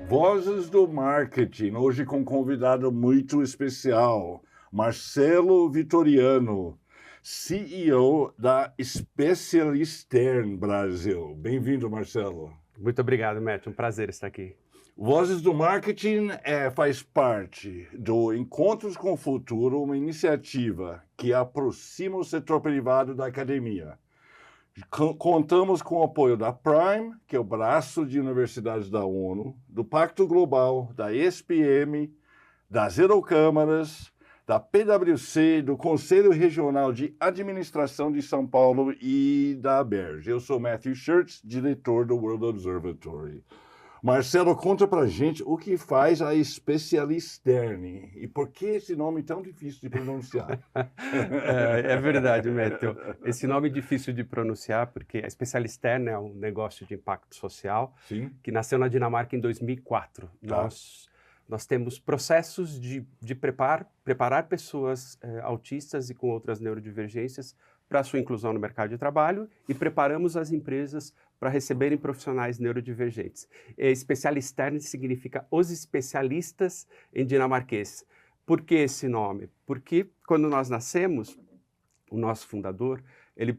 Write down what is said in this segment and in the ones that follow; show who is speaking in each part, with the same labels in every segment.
Speaker 1: Vozes do Marketing, hoje com um convidado muito especial, Marcelo Vitoriano, CEO da Specialistern Brasil. Bem-vindo, Marcelo.
Speaker 2: Muito obrigado, Matt. Um prazer estar aqui.
Speaker 1: Vozes do Marketing faz parte do Encontros com o Futuro, uma iniciativa que aproxima o setor privado da academia. Contamos com o apoio da Prime, que é o braço de universidades da ONU, do Pacto Global, da ESPM, das Eurocâmaras, da PwC, do Conselho Regional de Administração de São Paulo e da ABERJ. Eu sou Matthew Schertz, diretor do World Observatory. Marcelo, conta pra gente o que faz a Specialistern e por que esse nome tão difícil de pronunciar.
Speaker 2: É verdade, Matthew. Esse nome é difícil de pronunciar porque a Specialistern é um negócio de impacto social.
Speaker 1: Sim.
Speaker 2: Que nasceu na Dinamarca em 2004.
Speaker 1: Tá.
Speaker 2: Nós temos processos de preparar pessoas autistas e com outras neurodivergências para a sua inclusão no mercado de trabalho e preparamos as empresas para receberem profissionais neurodivergentes. Specialistern significa os especialistas em dinamarquês. Por que esse nome? Porque quando nós nascemos, o nosso fundador, ele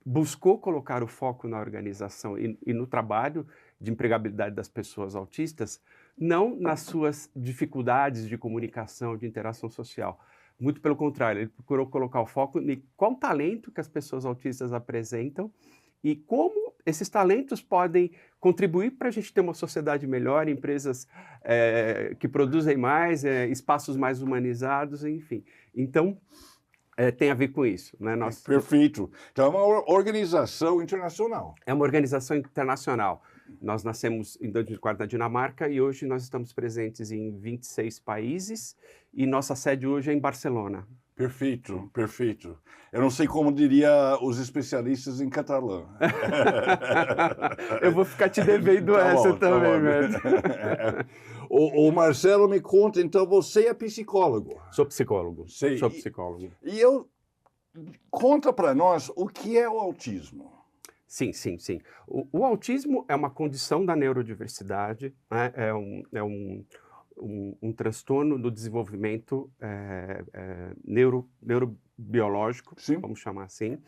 Speaker 2: buscou colocar o foco na organização e no trabalho de empregabilidade das pessoas autistas, não nas suas dificuldades de comunicação, de interação social. Muito pelo contrário, ele procurou colocar o foco em qual talento que as pessoas autistas apresentam e como esses talentos podem contribuir para a gente ter uma sociedade melhor, empresas que produzem mais, espaços mais humanizados, enfim. Então, tem a ver com isso, né?
Speaker 1: Perfeito. Então, é uma organização internacional.
Speaker 2: É uma organização internacional. Nós nascemos em 2004 na Dinamarca e hoje nós estamos presentes em 26 países e nossa sede hoje é em Barcelona.
Speaker 1: Perfeito, perfeito. Eu não sei como diria os especialistas em catalão.
Speaker 2: Eu vou ficar te devendo essa também, Matt.
Speaker 1: O Marcelo me conta, então você é psicólogo.
Speaker 2: Sou psicólogo.
Speaker 1: Sei.
Speaker 2: Sou psicólogo.
Speaker 1: Conta para nós o que é o autismo.
Speaker 2: Sim. O autismo é uma condição da neurodiversidade, né? Um transtorno do desenvolvimento neurobiológico,
Speaker 1: Sim.
Speaker 2: vamos chamar assim.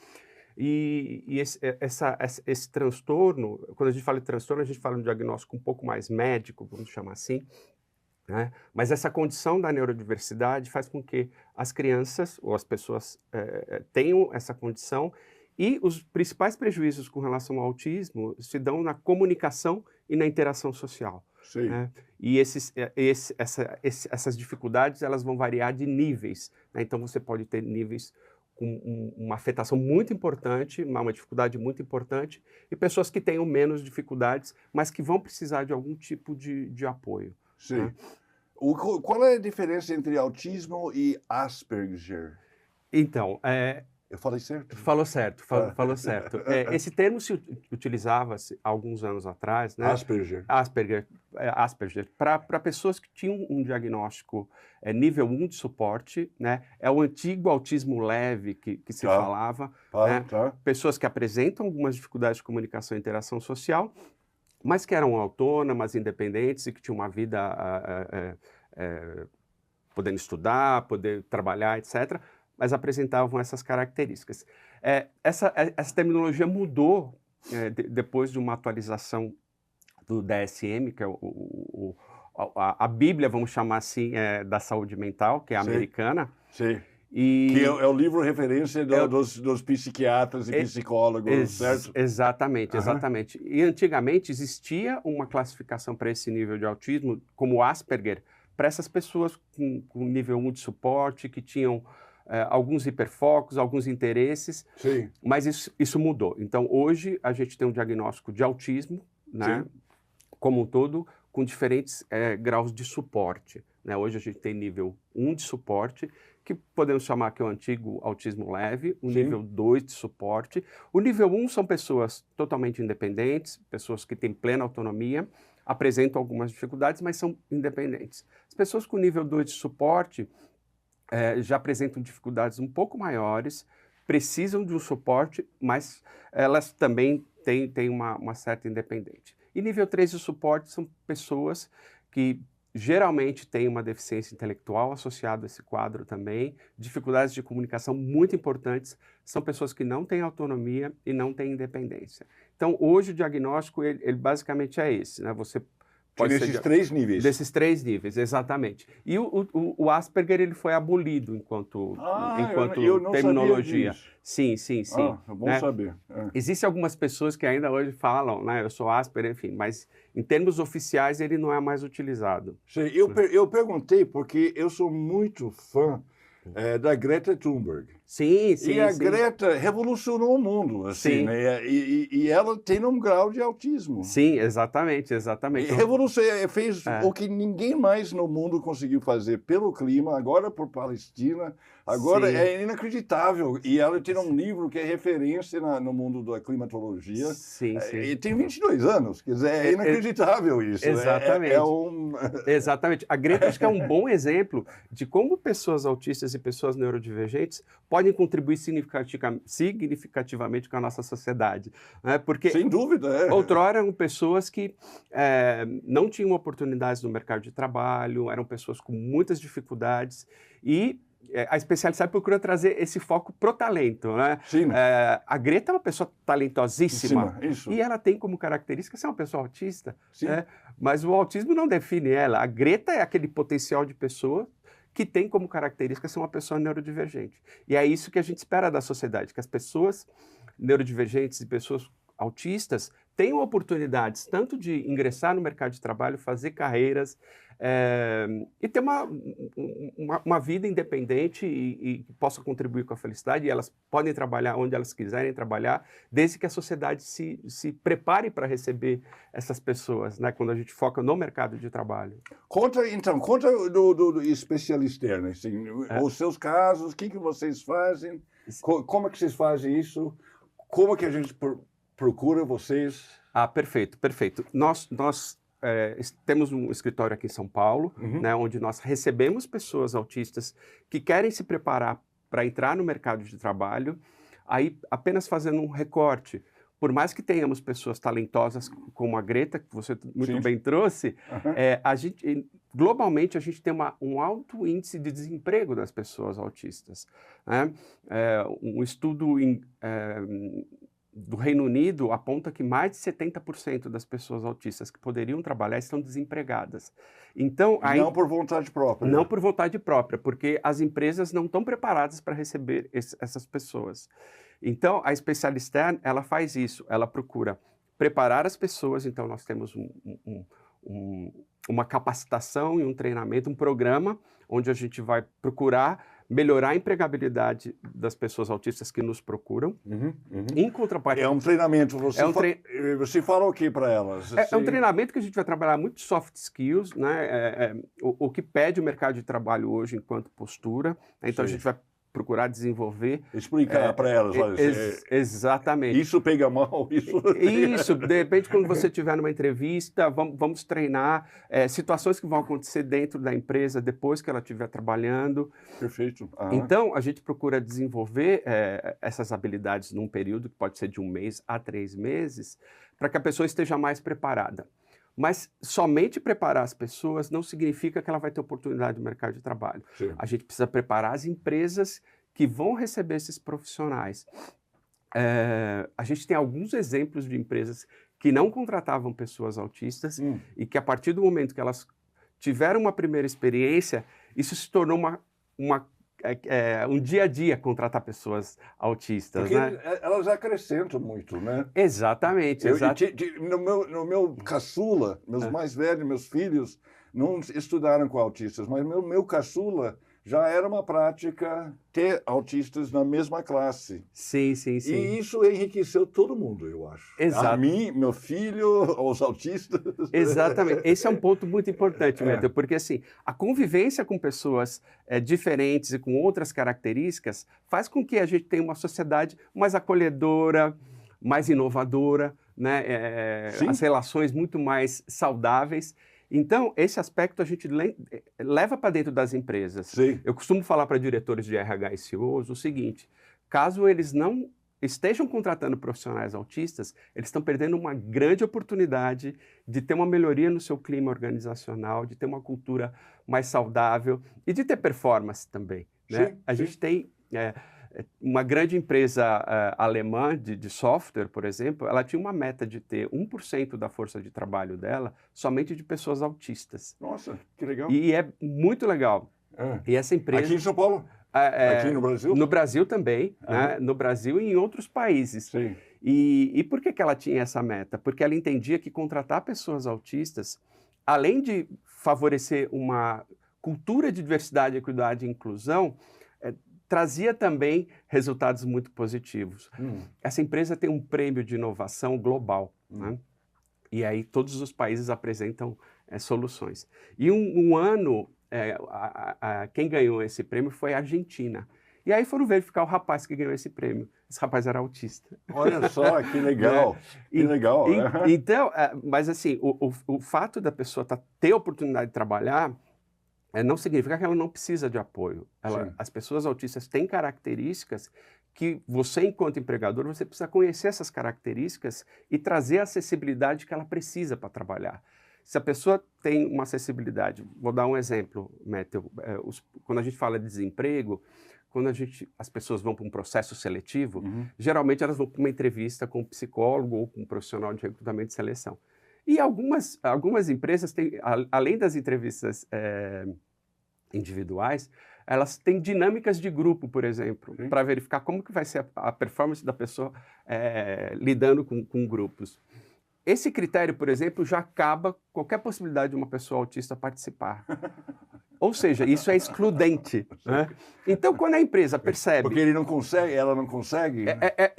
Speaker 2: E esse transtorno, quando a gente fala de transtorno, a gente fala de um diagnóstico um pouco mais médico, vamos chamar assim, né? Mas essa condição da neurodiversidade faz com que as crianças ou as pessoas tenham essa condição e os principais prejuízos com relação ao autismo se dão na comunicação e na interação social.
Speaker 1: Sim.
Speaker 2: Né? E essas dificuldades elas vão variar de níveis. Né? Então você pode ter níveis com uma afetação muito importante, uma dificuldade muito importante, e pessoas que tenham menos dificuldades, mas que vão precisar de algum tipo de apoio.
Speaker 1: Sim.
Speaker 2: Né?
Speaker 1: Qual é a diferença entre autismo e Asperger?
Speaker 2: Então,
Speaker 1: eu falei certo?
Speaker 2: Falou certo. Esse termo se utilizava há alguns anos atrás, né? Asperger, para pessoas que tinham um diagnóstico nível 1 de suporte, né? É o antigo autismo leve que se falava, né? Pessoas que apresentam algumas dificuldades de comunicação e interação social, mas que eram autônomas, independentes e que tinham uma vida podendo estudar, poder trabalhar, etc., mas apresentavam essas características. Essa terminologia mudou depois de uma atualização do DSM, que é a Bíblia, vamos chamar assim, da saúde mental, que é americana.
Speaker 1: Sim. Que é o livro referência dos psiquiatras e psicólogos, certo?
Speaker 2: Exatamente. E antigamente existia uma classificação para esse nível de autismo, como Asperger, para essas pessoas com nível 1 de suporte, que tinham alguns hiperfocos, alguns interesses,
Speaker 1: Sim.
Speaker 2: Mas isso mudou. Então, hoje, a gente tem um diagnóstico de autismo, né, como um todo, com diferentes graus de suporte. Né? Hoje, a gente tem nível 1 de suporte, que podemos chamar que é o antigo autismo leve, o nível 2 de suporte. O nível 1 são pessoas totalmente independentes, pessoas que têm plena autonomia, apresentam algumas dificuldades, mas são independentes. As pessoas com nível 2 de suporte já apresentam dificuldades um pouco maiores, precisam de um suporte, mas elas também têm uma certa independência. E nível 3 de suporte são pessoas que geralmente têm uma deficiência intelectual associada a esse quadro também, dificuldades de comunicação muito importantes, são pessoas que não têm autonomia e não têm independência. Então, hoje o diagnóstico, ele basicamente é esse, né? Você pode ser
Speaker 1: desses 3 níveis.
Speaker 2: Desses 3 níveis, exatamente. E o Asperger, ele foi abolido enquanto
Speaker 1: eu não
Speaker 2: terminologia.
Speaker 1: Sabia disso.
Speaker 2: Sim.
Speaker 1: É bom saber.
Speaker 2: Existem algumas pessoas que ainda hoje falam, né, eu sou Asperger, enfim, mas em termos oficiais ele não é mais utilizado.
Speaker 1: Sim, eu perguntei porque eu sou muito fã da Greta Thunberg.
Speaker 2: Sim.
Speaker 1: E a Greta revolucionou o mundo, assim, né? E ela tem um grau de autismo.
Speaker 2: Sim, exatamente.
Speaker 1: E fez o que ninguém mais no mundo conseguiu fazer pelo clima, agora por Palestina, agora é inacreditável. E ela tem um livro que é referência no mundo da climatologia.
Speaker 2: Sim.
Speaker 1: E tem 22 anos, quer dizer, é inacreditável isso.
Speaker 2: Exatamente. Exatamente. A Greta acho que é um bom exemplo de como pessoas autistas e pessoas neurodivergentes podem contribuir significativamente com a nossa sociedade. Né? Porque,
Speaker 1: sem dúvida.
Speaker 2: Outrora eram pessoas que não tinham oportunidades no mercado de trabalho, eram pessoas com muitas dificuldades e a especialidade procura trazer esse foco pro talento, né?
Speaker 1: Sim.
Speaker 2: A Greta é uma pessoa talentosíssima
Speaker 1: isso.
Speaker 2: E ela tem como característica ser uma pessoa autista,
Speaker 1: Sim.
Speaker 2: Mas o autismo não define ela. A Greta é aquele potencial de pessoa que tem como característica ser uma pessoa neurodivergente. E é isso que a gente espera da sociedade, que as pessoas neurodivergentes e pessoas autistas tenham oportunidades tanto de ingressar no mercado de trabalho, fazer carreiras e ter uma vida independente e possa contribuir com a felicidade. E elas podem trabalhar onde elas quiserem trabalhar, desde que a sociedade se prepare para receber essas pessoas, né, quando a gente foca no mercado de trabalho.
Speaker 1: Conta do especialista, né? Assim, os seus casos, o que vocês fazem, como é que vocês fazem isso, como é que a gente procura vocês?
Speaker 2: Perfeito. Nós temos um escritório aqui em São Paulo, né, onde nós recebemos pessoas autistas que querem se preparar para entrar no mercado de trabalho, aí apenas fazendo um recorte. Por mais que tenhamos pessoas talentosas como a Greta, que você muito bem trouxe, globalmente a gente tem um alto índice de desemprego das pessoas autistas. Né? Um estudo do Reino Unido aponta que mais de 70% das pessoas autistas que poderiam trabalhar estão desempregadas. Então,
Speaker 1: não por vontade própria.
Speaker 2: Não por vontade própria, porque as empresas não estão preparadas para receber essas pessoas. Então, a especialista, ela faz isso, ela procura preparar as pessoas, então nós temos uma capacitação e um treinamento, um programa, onde a gente vai procurar melhorar a empregabilidade das pessoas autistas que nos procuram. Em contrapartida...
Speaker 1: É um treinamento. Você fala o que para elas?
Speaker 2: É um treinamento que a gente vai trabalhar muito soft skills, né? O que pede o mercado de trabalho hoje enquanto postura. Então, a gente vai procurar desenvolver...
Speaker 1: Explicar para elas.
Speaker 2: Exatamente.
Speaker 1: Isso pega mal,
Speaker 2: Isso, de repente, quando você estiver numa entrevista, vamos treinar situações que vão acontecer dentro da empresa depois que ela estiver trabalhando.
Speaker 1: Perfeito.
Speaker 2: Então, a gente procura desenvolver essas habilidades num período que pode ser de 1 mês a 3 meses, para que a pessoa esteja mais preparada. Mas somente preparar as pessoas não significa que ela vai ter oportunidade no mercado de trabalho.
Speaker 1: Sim.
Speaker 2: A gente precisa preparar as empresas que vão receber esses profissionais. A gente tem alguns exemplos de empresas que não contratavam pessoas autistas e que, a partir do momento que elas tiveram uma primeira experiência, isso se tornou um dia a dia contratar pessoas autistas.
Speaker 1: Porque
Speaker 2: né?
Speaker 1: Elas acrescentam muito, né?
Speaker 2: Exatamente.
Speaker 1: No meu caçula, meus mais velhos, meus filhos, não estudaram com autistas, mas meu caçula já era uma prática ter autistas na mesma classe.
Speaker 2: Sim.
Speaker 1: E isso enriqueceu todo mundo, eu acho.
Speaker 2: Exato.
Speaker 1: A mim, meu filho, os autistas.
Speaker 2: Exatamente. Esse é um ponto muito importante, Médio, porque assim, a convivência com pessoas diferentes e com outras características faz com que a gente tenha uma sociedade mais acolhedora, mais inovadora, né? As relações muito mais saudáveis. Então, esse aspecto a gente leva para dentro das empresas.
Speaker 1: Sim.
Speaker 2: Eu costumo falar para diretores de RH e CEOs o seguinte: caso eles não estejam contratando profissionais autistas, eles estão perdendo uma grande oportunidade de ter uma melhoria no seu clima organizacional, de ter uma cultura mais saudável e de ter performance também, né?
Speaker 1: Sim,
Speaker 2: A
Speaker 1: sim.
Speaker 2: gente tem uma grande empresa alemã de software, por exemplo, ela tinha uma meta de ter 1% da força de trabalho dela somente de pessoas autistas.
Speaker 1: Nossa, que legal.
Speaker 2: E é muito legal.
Speaker 1: Ah.
Speaker 2: E essa empresa...
Speaker 1: Aqui em São Paulo? Aqui no Brasil?
Speaker 2: No Brasil também, né?
Speaker 1: Aham.
Speaker 2: No Brasil e em outros países.
Speaker 1: Sim.
Speaker 2: E por que ela tinha essa meta? Porque ela entendia que contratar pessoas autistas, além de favorecer uma cultura de diversidade, equidade e inclusão, trazia também resultados muito positivos. Essa empresa tem um prêmio de inovação global, né? E aí todos os países apresentam soluções. E um ano, quem ganhou esse prêmio foi a Argentina. E aí foram verificar o rapaz que ganhou esse prêmio. Esse rapaz era autista.
Speaker 1: Olha só, que legal. Que legal.
Speaker 2: Então, mas assim, o fato da pessoa ter a oportunidade de trabalhar não significa que ela não precisa de apoio. As pessoas autistas têm características que você, enquanto empregador, você precisa conhecer essas características e trazer a acessibilidade que ela precisa para trabalhar. Se a pessoa tem uma acessibilidade, vou dar um exemplo, Matthew, quando a gente fala de desemprego, quando as pessoas vão para um processo seletivo, geralmente elas vão para uma entrevista com um psicólogo ou com um profissional de recrutamento e seleção. E algumas empresas têm, além das entrevistas individuais, elas têm dinâmicas de grupo, por exemplo, para verificar como que vai ser a performance da pessoa lidando com grupos. Esse critério, por exemplo, já acaba qualquer possibilidade de uma pessoa autista participar. Ou seja, isso é excludente, né? Então, quando a empresa percebe...
Speaker 1: Porque ele não consegue, ela não consegue?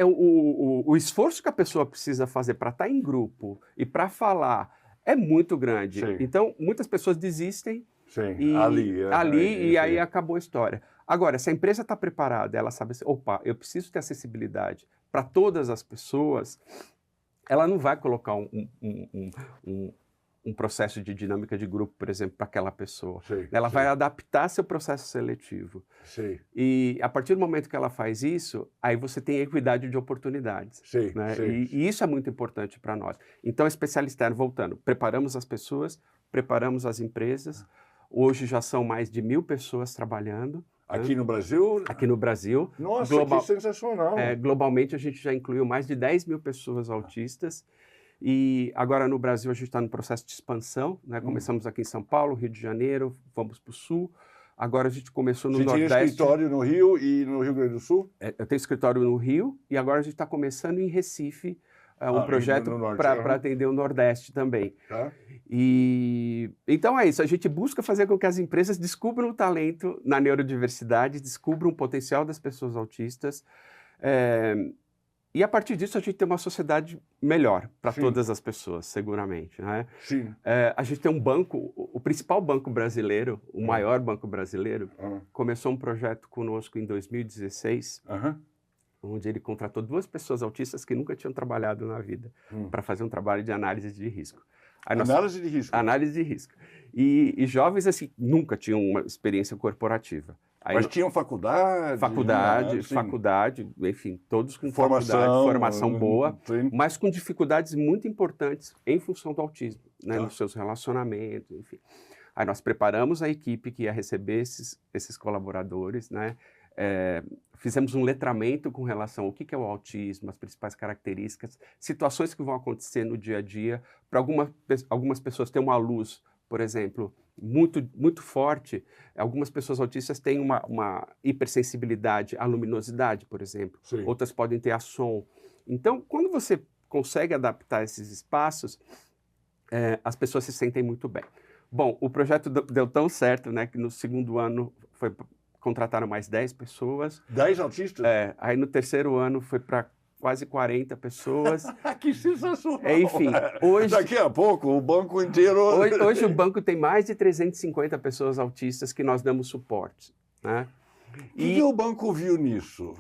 Speaker 2: O esforço que a pessoa precisa fazer para estar em grupo e para falar é muito grande.
Speaker 1: Sim.
Speaker 2: Então, muitas pessoas desistem.
Speaker 1: Sim,
Speaker 2: e aí acabou a história. Agora, se a empresa está preparada, ela sabe assim, opa, eu preciso ter acessibilidade para todas as pessoas, ela não vai colocar um processo de dinâmica de grupo, por exemplo, para aquela pessoa.
Speaker 1: Sim,
Speaker 2: ela vai adaptar seu processo seletivo.
Speaker 1: Sim.
Speaker 2: E a partir do momento que ela faz isso, aí você tem equidade de oportunidades.
Speaker 1: Sim,
Speaker 2: né?
Speaker 1: sim.
Speaker 2: E isso é muito importante para nós. Então, especialista, voltando, preparamos as pessoas, preparamos as empresas. Hoje já são mais de 1.000 pessoas trabalhando.
Speaker 1: Aqui no Brasil?
Speaker 2: Aqui no Brasil.
Speaker 1: Nossa, que sensacional.
Speaker 2: Globalmente, a gente já incluiu mais de 10.000 pessoas autistas. E agora no Brasil a gente está no processo de expansão, né? Começamos aqui em São Paulo, Rio de Janeiro, vamos para o Sul. Agora a gente começou no Nordeste.
Speaker 1: Você tinha escritório no Rio e no Rio Grande do Sul?
Speaker 2: Eu tenho escritório no Rio e agora a gente está começando em Recife um projeto para atender o Nordeste também.
Speaker 1: Tá.
Speaker 2: E então é isso, a gente busca fazer com que as empresas descubram o talento na neurodiversidade, descubram o potencial das pessoas autistas. E a partir disso a gente tem uma sociedade melhor para todas as pessoas, seguramente. Né?
Speaker 1: Sim.
Speaker 2: A gente tem um banco, o principal banco brasileiro, o maior banco brasileiro, começou um projeto conosco em 2016, onde ele contratou 2 pessoas autistas que nunca tinham trabalhado na vida, para fazer um trabalho de análise de risco.
Speaker 1: Análise de risco?
Speaker 2: Análise de risco. E jovens assim, nunca tinham uma experiência corporativa.
Speaker 1: Mas tinham faculdade?
Speaker 2: Faculdade, enfim, todos com formação boa, mas com dificuldades muito importantes em função do autismo, né, nos seus relacionamentos, enfim. Aí nós preparamos a equipe que ia receber esses colaboradores, né, fizemos um letramento com relação ao que é o autismo, as principais características, situações que vão acontecer no dia a dia. Para algumas pessoas ter uma luz, por exemplo, muito forte. Algumas pessoas autistas têm uma hipersensibilidade à luminosidade, por exemplo.
Speaker 1: Sim.
Speaker 2: Outras podem ter a som. Então, quando você consegue adaptar esses espaços, as pessoas se sentem muito bem. Bom, o projeto deu tão certo, né, que no segundo ano contrataram mais 10 pessoas.
Speaker 1: 10 autistas?
Speaker 2: Aí no terceiro ano foi para quase 40 pessoas.
Speaker 1: Que sensacional!
Speaker 2: Enfim, hoje...
Speaker 1: Daqui a pouco o banco inteiro...
Speaker 2: Hoje o banco tem mais de 350 pessoas autistas que nós damos suporte. Né?
Speaker 1: O que o banco viu nisso?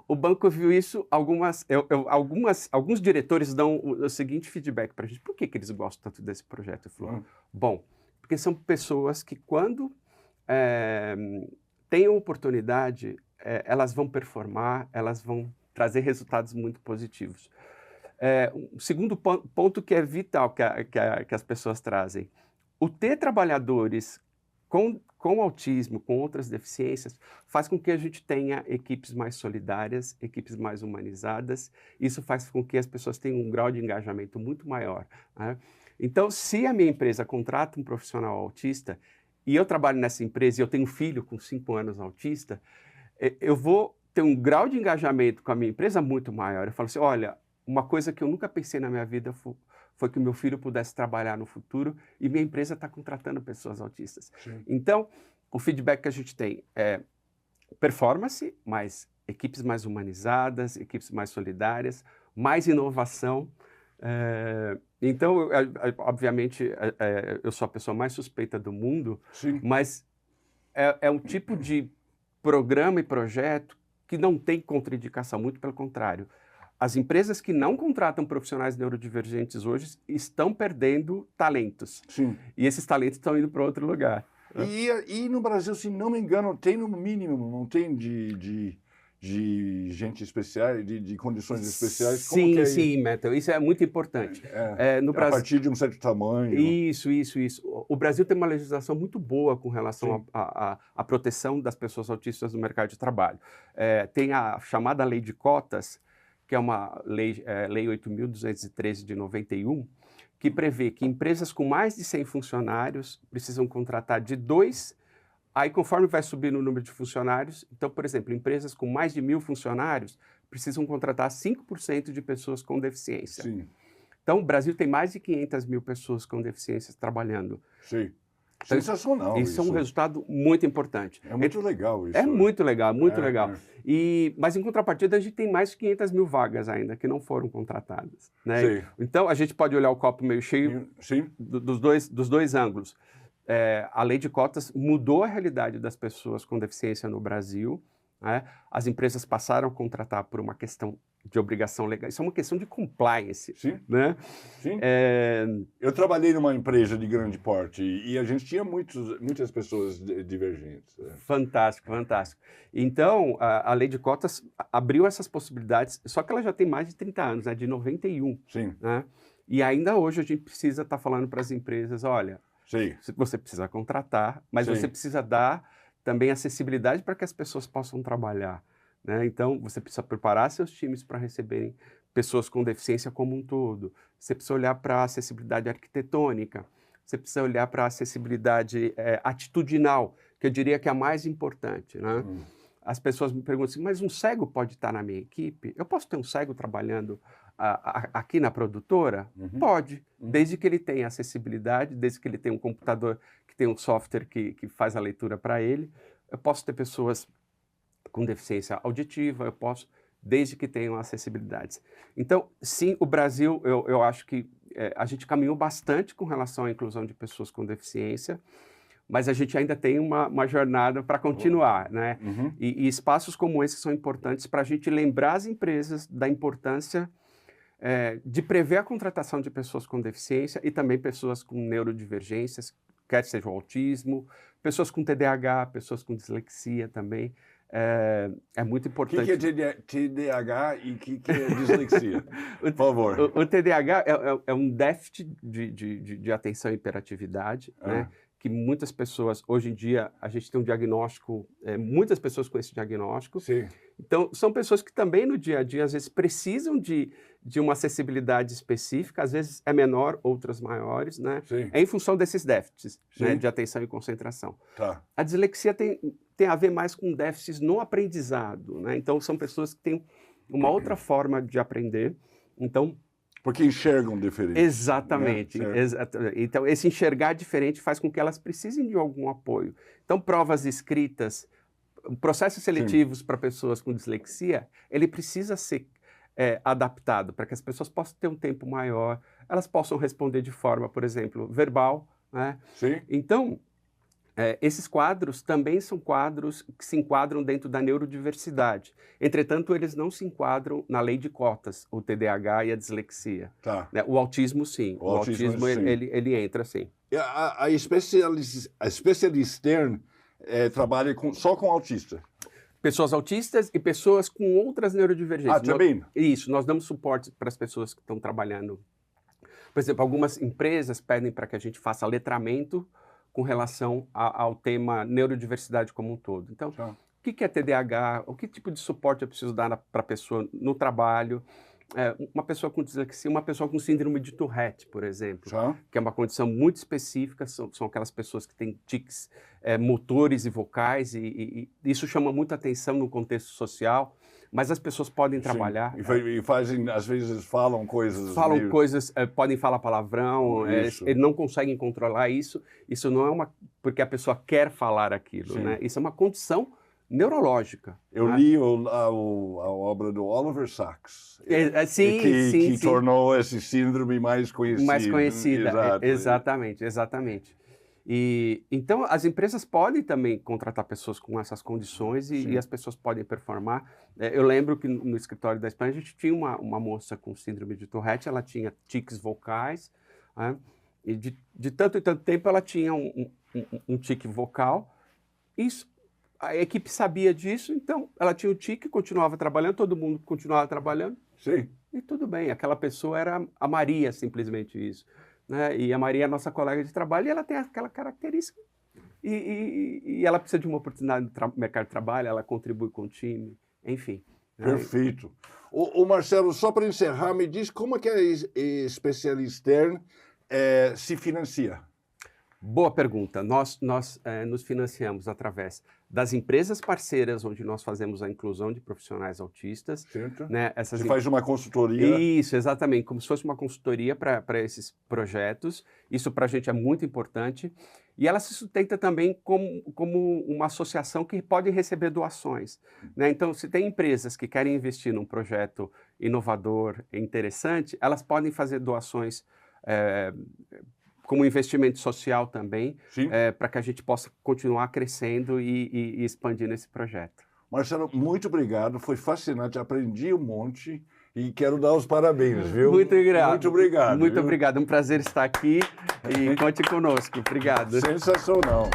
Speaker 2: O banco viu isso, alguns diretores dão o seguinte feedback para a gente. Por que eles gostam tanto desse projeto, Flor? Bom, porque são pessoas que quando têm a oportunidade, elas vão performar, elas vão trazer resultados muito positivos. Um segundo ponto que é vital que as pessoas trazem. O ter trabalhadores com autismo, com outras deficiências, faz com que a gente tenha equipes mais solidárias, equipes mais humanizadas. Isso faz com que as pessoas tenham um grau de engajamento muito maior, né? Então, se a minha empresa contrata um profissional autista, e eu trabalho nessa empresa e eu tenho um filho com 5 anos autista, eu vou ter um grau de engajamento com a minha empresa muito maior. Eu falo assim, olha, uma coisa que eu nunca pensei na minha vida foi que o meu filho pudesse trabalhar no futuro e minha empresa está contratando pessoas autistas.
Speaker 1: Sim.
Speaker 2: Então, o feedback que a gente tem é performance, mais equipes mais humanizadas, equipes mais solidárias, mais inovação. Então, obviamente, eu sou a pessoa mais suspeita do mundo,
Speaker 1: Sim.
Speaker 2: mas é um tipo de programa e projeto que não tem contraindicação, muito pelo contrário. As empresas que não contratam profissionais neurodivergentes hoje estão perdendo talentos.
Speaker 1: Sim.
Speaker 2: E esses talentos estão indo para outro lugar.
Speaker 1: E no Brasil, se não me engano, tem no mínimo, não tem de gente especial, de condições especiais? Como
Speaker 2: Sim,
Speaker 1: que é
Speaker 2: sim, Metal. Isso é muito importante. No
Speaker 1: a
Speaker 2: Brasil,
Speaker 1: partir de um certo tamanho.
Speaker 2: Isso. O Brasil tem uma legislação muito boa com relação à proteção das pessoas autistas no mercado de trabalho. Tem a chamada Lei de Cotas, que é uma lei 8.213 de 91, que prevê que empresas com mais de 100 funcionários precisam contratar de 2, aí conforme vai subir no número de funcionários, então, por exemplo, empresas com mais de 1.000 funcionários precisam contratar 5% de pessoas com deficiência.
Speaker 1: Sim.
Speaker 2: Então, o Brasil tem mais de 500.000 pessoas com deficiências trabalhando.
Speaker 1: Sim.
Speaker 2: Então,
Speaker 1: Sensacional
Speaker 2: isso é um resultado muito importante.
Speaker 1: É muito legal isso.
Speaker 2: É muito legal, muito legal.
Speaker 1: É.
Speaker 2: Mas, em contrapartida, a gente tem mais de 500.000 vagas ainda que não foram contratadas, né?
Speaker 1: Sim.
Speaker 2: Então, a gente pode olhar o copo meio cheio dos dois ângulos. A lei de cotas mudou a realidade das pessoas com deficiência no Brasil, né? As empresas passaram a contratar por uma questão de obrigação legal. Isso é uma questão de compliance.
Speaker 1: Sim.
Speaker 2: Né?
Speaker 1: Sim. Eu trabalhei numa empresa de grande porte e a gente tinha muitas pessoas divergentes.
Speaker 2: Fantástico, fantástico. Então, a lei de cotas abriu essas possibilidades, só que ela já tem mais de 30 anos, né? De 91.
Speaker 1: Sim.
Speaker 2: Né? E ainda hoje a gente precisa estar falando para as empresas, olha,
Speaker 1: Sim.
Speaker 2: Você precisa contratar, mas
Speaker 1: Sim.
Speaker 2: você precisa dar também acessibilidade para que as pessoas possam trabalhar, né? Então, você precisa preparar seus times para receberem pessoas com deficiência como um todo. Você precisa olhar para a acessibilidade arquitetônica. Você precisa olhar para a acessibilidade atitudinal, que eu diria que é a mais importante, né? As pessoas me perguntam assim, mas um cego pode estar na minha equipe? Eu posso ter um cego trabalhando aqui na produtora? Pode, desde que ele tenha acessibilidade, desde que ele tenha um computador que tem um software que faz a leitura para ele. Eu posso ter pessoas com deficiência auditiva, eu posso, desde que tenham acessibilidades. Então, sim, o Brasil, eu acho que a gente caminhou bastante com relação à inclusão de pessoas com deficiência, mas a gente ainda tem uma jornada para continuar, né? E espaços como esse são importantes para a gente lembrar as empresas da importância de prever a contratação de pessoas com deficiência e também pessoas com neurodivergências, quer seja o autismo, pessoas com TDAH, pessoas com dislexia também. É muito importante.
Speaker 1: O que é TDAH e o que é dislexia? Por favor.
Speaker 2: O TDAH é um déficit de atenção e hiperatividade, né? Que muitas pessoas, hoje em dia, a gente tem um diagnóstico, muitas pessoas com esse diagnóstico.
Speaker 1: Sim.
Speaker 2: Então, são pessoas que também no dia a dia, às vezes, precisam de uma acessibilidade específica, às vezes é menor, outras maiores, né?
Speaker 1: Sim.
Speaker 2: É em função desses déficits, né, de atenção e concentração.
Speaker 1: Tá.
Speaker 2: A dislexia tem a ver mais com déficits no aprendizado, né? Então, são pessoas que têm uma outra forma de aprender. Então,
Speaker 1: porque enxergam diferente.
Speaker 2: Exatamente.
Speaker 1: Né?
Speaker 2: Então, esse enxergar diferente faz com que elas precisem de algum apoio. Então, provas escritas, processos seletivos para pessoas com dislexia, ele precisa ser adaptado para que as pessoas possam ter um tempo maior, elas possam responder de forma, por exemplo, verbal, né?
Speaker 1: Sim.
Speaker 2: Então, esses quadros também são quadros que se enquadram dentro da neurodiversidade. Entretanto, eles não se enquadram na lei de cotas, o TDAH e a dislexia.
Speaker 1: Tá.
Speaker 2: Né? O autismo, sim. O autismo
Speaker 1: sim.
Speaker 2: Ele entra, sim.
Speaker 1: A especialista trabalha só com autista?
Speaker 2: Pessoas autistas e pessoas com outras neurodivergências.
Speaker 1: Também?
Speaker 2: Isso, nós damos suporte para as pessoas que estão trabalhando. Por exemplo, algumas empresas pedem para que a gente faça letramento com relação ao tema neurodiversidade como um todo. Então, o que é TDAH? O que tipo de suporte eu preciso dar para a pessoa no trabalho? Uma pessoa com dislexia, uma pessoa com síndrome de Tourette, por exemplo, que é uma condição muito específica, são aquelas pessoas que têm tics motores e vocais, e isso chama muita atenção no contexto social, mas as pessoas podem trabalhar.
Speaker 1: E fazem, às vezes falam coisas...
Speaker 2: Podem falar palavrão, eles não conseguem controlar isso não é porque a pessoa quer falar aquilo, né? Isso é uma condição neurológica.
Speaker 1: Eu li a obra do Oliver Sacks,
Speaker 2: que
Speaker 1: tornou esse síndrome mais conhecido.
Speaker 2: Mais conhecida, exatamente. E, então, as empresas podem também contratar pessoas com essas condições e as pessoas podem performar. Eu lembro que no escritório da Espanha a gente tinha uma moça com síndrome de Tourette, ela tinha tiques vocais, né? E de tanto em tanto tempo ela tinha um tique vocal. A equipe sabia disso, então ela tinha o tique, continuava trabalhando, todo mundo continuava trabalhando.
Speaker 1: Sim.
Speaker 2: E tudo bem, aquela pessoa era a Maria, simplesmente isso. Né? E a Maria é nossa colega de trabalho e ela tem aquela característica. E ela precisa de uma oportunidade no mercado de trabalho, ela contribui com o time, enfim.
Speaker 1: Perfeito. Né? O Marcelo, só para encerrar, me diz como é que a Specialistern se financia?
Speaker 2: Boa pergunta. Nós nos financiamos através das empresas parceiras, onde nós fazemos a inclusão de profissionais autistas.
Speaker 1: Certo.
Speaker 2: Né?
Speaker 1: Você faz uma consultoria?
Speaker 2: Isso, exatamente, como se fosse uma consultoria para esses projetos. Isso para a gente é muito importante. E ela se sustenta também como uma associação que pode receber doações. Né? Então, se tem empresas que querem investir num projeto inovador e interessante, elas podem fazer doações como investimento social também, para que a gente possa continuar crescendo e expandindo esse projeto.
Speaker 1: Marcelo, muito obrigado, foi fascinante, aprendi um monte e quero dar os parabéns, viu?
Speaker 2: Muito obrigado.
Speaker 1: Muito obrigado.
Speaker 2: Muito obrigado, é um prazer estar aqui e conte conosco. Obrigado.
Speaker 1: Sensacional.